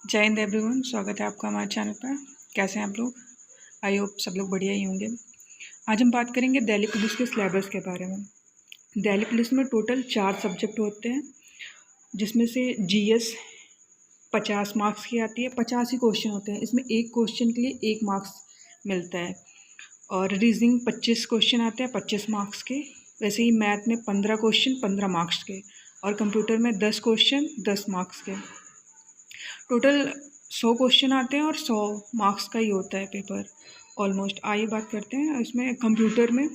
जय हिंद एवरीवन, स्वागत है आपका हमारे चैनल पर। कैसे हैं आप लोग? आई होप सब लोग बढ़िया ही होंगे। आज हम बात करेंगे दिल्ली पुलिस के सिलेबस के बारे में। दिल्ली पुलिस में टोटल 4 सब्जेक्ट होते हैं, जिसमें से जीएस 50 मार्क्स की आती है। 50 ही क्वेश्चन होते हैं, इसमें एक क्वेश्चन के लिए 1 मार्क्स मिलता है। और रीजनिंग 25 क्वेश्चन आते हैं 25 मार्क्स के। वैसे ही मैथ में 15 क्वेश्चन 15 मार्क्स के, और कंप्यूटर में 10 क्वेश्चन 10 मार्क्स के। टोटल 100 क्वेश्चन आते हैं और 100 मार्क्स का ही होता है पेपर ऑलमोस्ट। आइए बात करते हैं इसमें। कंप्यूटर में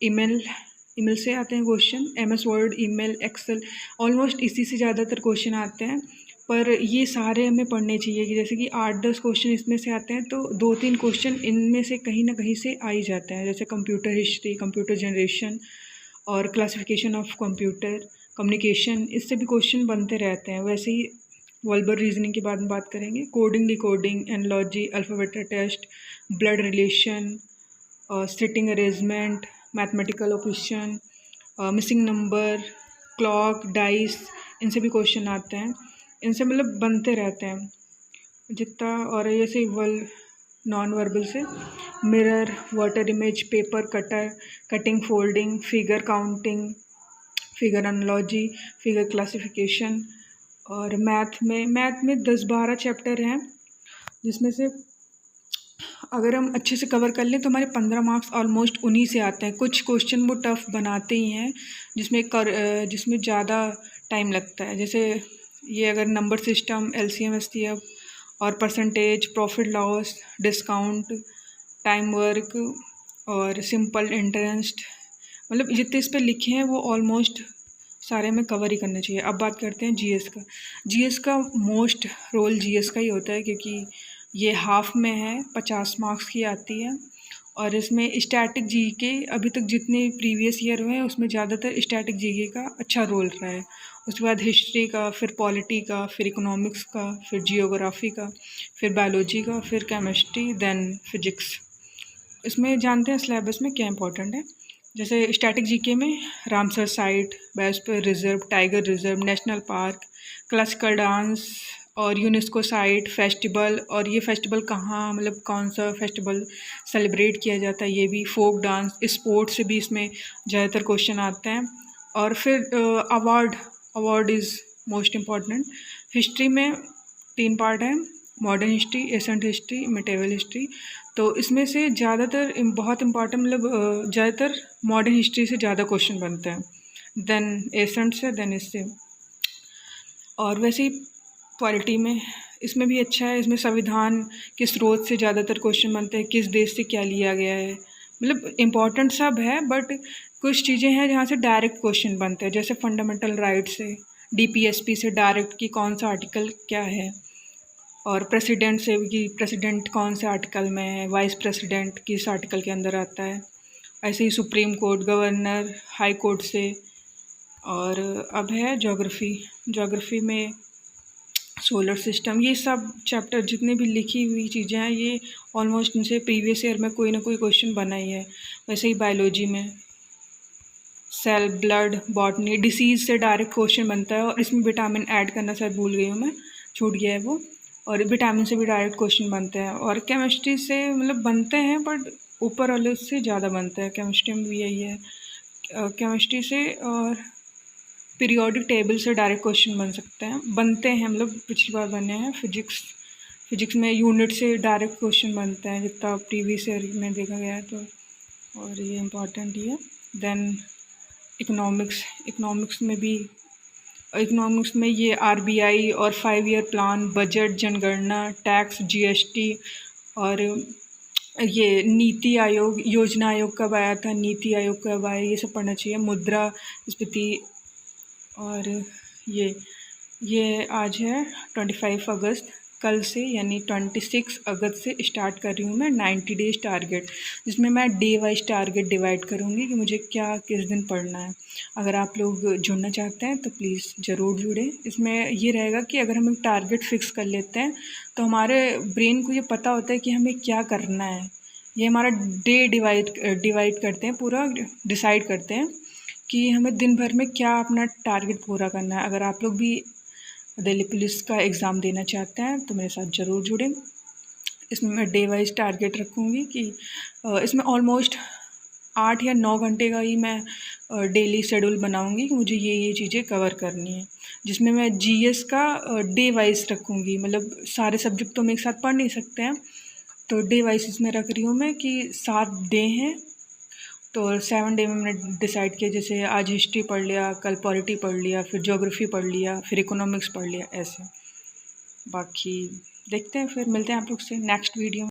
ईमेल से आते हैं question, MS Word, email, Excel, almost इसी से ज़्यादातर क्वेश्चन आते हैं। पर ये सारे हमें पढ़ने चाहिए कि जैसे कि 8-10 क्वेश्चन इसमें से आते हैं, तो 2-3 क्वेश्चन इनमें से कहीं ना कहीं से आ ही जाते हैं। जैसे कंप्यूटर हिस्ट्री, कंप्यूटर जनरेशन और क्लासिफिकेशन ऑफ कंप्यूटर, कम्युनिकेशन, इससे भी क्वेश्चन बनते रहते हैं। वैसे ही वर्बल रीजनिंग के बाद में बात करेंगे। Coding, decoding, analogy, alphabet test, blood relation, sitting arrangement, mathematical operation, missing number, clock, dice, इनसे भी क्वेश्चन आते हैं। इनसे मतलब बनते रहते हैं जितना। और जैसे नॉन वर्बल से mirror, water image, paper cutter, cutting, folding, figure counting, figure analogy, figure classification. और मैथ में 10-12 चैप्टर हैं, जिसमें से अगर हम अच्छे से कवर कर लें तो हमारे 15 मार्क्स ऑलमोस्ट उन्हीं से आते हैं। कुछ क्वेश्चन वो टफ़ बनाते ही हैं, जिसमें ज़्यादा टाइम लगता है। जैसे ये अगर नंबर सिस्टम, एलसीएम, एचसीएफ और percentage, profit loss, discount, time work और सिंपल इंटरेस्ट, मतलब जितने इस पर लिखे हैं वो ऑलमोस्ट सारे में कवर ही करना चाहिए। अब बात करते हैं जीएस का। जीएस का मोस्ट रोल जीएस का ही होता है, क्योंकि ये हाफ में है, 50 मार्क्स की आती है। और इसमें स्टैटिक जीके अभी तक जितने प्रीवियस ईयर हुए हैं उसमें ज़्यादातर स्टैटिक जीके का अच्छा रोल रहा है। उसके बाद हिस्ट्री का, फिर पॉलिटी का, फिर इकोनॉमिक्स का, फिर जियोग्राफी का, फिर बायोलॉजी का, फिर केमिस्ट्री, देन फिजिक्स। इसमें जानते हैं सिलेबस में क्या इंपॉर्टेंट है। जैसे स्टैटिक जीके में Ramsar site, biosphere reserve, tiger reserve, national park, classical dance और यूनेस्को साइट, फेस्टिवल, और ये फेस्टिवल कहाँ, मतलब कौन सा फेस्टिवल सेलिब्रेट किया जाता है, ये भी, फोक डांस, स्पोर्ट्स से भी इसमें ज़्यादातर क्वेश्चन आते हैं। और फिर award is most important. History में 3 पार्ट है, modern history, ancient history, medieval history. तो इसमें से ज़्यादातर बहुत इम्पॉर्टेंट, मतलब ज़्यादातर मॉडर्न हिस्ट्री से ज़्यादा क्वेश्चन बनते हैं, देन एसेंट से, देन इससे। और वैसे ही पॉलिटी में इसमें भी अच्छा है। इसमें संविधान के स्रोत से ज़्यादातर क्वेश्चन बनते हैं, किस देश से क्या लिया गया है, मतलब इम्पॉर्टेंट सब है, बट कुछ चीज़ें हैं जहाँ से डायरेक्ट क्वेश्चन बनते हैं। जैसे फंडामेंटल राइट से, डीपीएसपी से डायरेक्ट कि कौन सा आर्टिकल क्या है, और प्रेसिडेंट से कि प्रेसिडेंट कौन से आर्टिकल में है, वाइस प्रेसिडेंट किस आर्टिकल के अंदर आता है। ऐसे ही supreme court, governor, high court से। और अब है ज्योग्राफी में सोलर सिस्टम, ये सब चैप्टर जितने भी लिखी हुई चीज़ें हैं ये ऑलमोस्ट इनसे प्रीवियस ईयर में कोई ना कोई क्वेश्चन बना ही है। वैसे ही बायोलॉजी में सेल, ब्लड, बॉटनी, डिसीज़ से डायरेक्ट क्वेश्चन बनता है। और इसमें विटामिन ऐड करना शायद भूल गई हूँ मैं, छूट गया है वो। और विटामिन से भी डायरेक्ट क्वेश्चन बनते हैं। और केमिस्ट्री से मतलब बनते हैं, बट ऊपर वाले उससे ज़्यादा बनते हैं। केमिस्ट्री में भी यही है, केमिस्ट्री से और पीरियोडिक टेबल से डायरेक्ट क्वेश्चन बनते हैं, मतलब पिछली बार बने हैं। फिजिक्स में यूनिट से डायरेक्ट क्वेश्चन बनते हैं, जितना प्रीवियस ईयर में देखा गया है। तो और ये इम्पॉर्टेंट ही है। देन इकोनॉमिक्स में ये आरबीआई और 5 ईयर प्लान, बजट, जनगणना, टैक्स, जीएसटी, और ये नीति आयोग, योजना आयोग कब आया था, नीति आयोग कब आया, ये सब पढ़ना चाहिए। मुद्रास्फीति। और ये आज है 25 अगस्त, कल से यानी 26 अगस्त से स्टार्ट कर रही हूँ मैं 90 डेज़ टारगेट, जिसमें मैं डे वाइज टारगेट डिवाइड करूँगी कि मुझे क्या किस दिन पढ़ना है। अगर आप लोग जुड़ना चाहते हैं तो प्लीज़ ज़रूर जुड़ें। इसमें ये रहेगा कि अगर हम एक टारगेट फ़िक्स कर लेते हैं तो हमारे ब्रेन को ये पता होता है कि हमें क्या करना है। ये हमारा डे डिवाइड करते हैं, पूरा डिसाइड करते हैं कि हमें दिन भर में क्या अपना टारगेट पूरा करना है। अगर आप लोग भी दिल्ली पुलिस का एग्ज़ाम देना चाहते हैं तो मेरे साथ ज़रूर जुड़ें। इसमें मैं डे वाइज टारगेट रखूँगी कि इसमें ऑलमोस्ट 8 या 9 घंटे का ही मैं डेली शेड्यूल बनाऊँगी कि मुझे ये चीज़ें कवर करनी है, जिसमें मैं जीएस का डे वाइज रखूँगी। मतलब सारे सब्जेक्ट तो हम एक साथ पढ़ नहीं सकते हैं, तो डे वाइज इसमें रख रही हूँ मैं कि 7 डे हैं, तो 7 डे में मैंने डिसाइड किया, जैसे आज हिस्ट्री पढ़ लिया, कल पॉलिटी पढ़ लिया, फिर ज्योग्राफी पढ़ लिया, फिर इकोनॉमिक्स पढ़ लिया, ऐसे। बाकी देखते हैं, फिर मिलते हैं आप लोग से नेक्स्ट वीडियो में।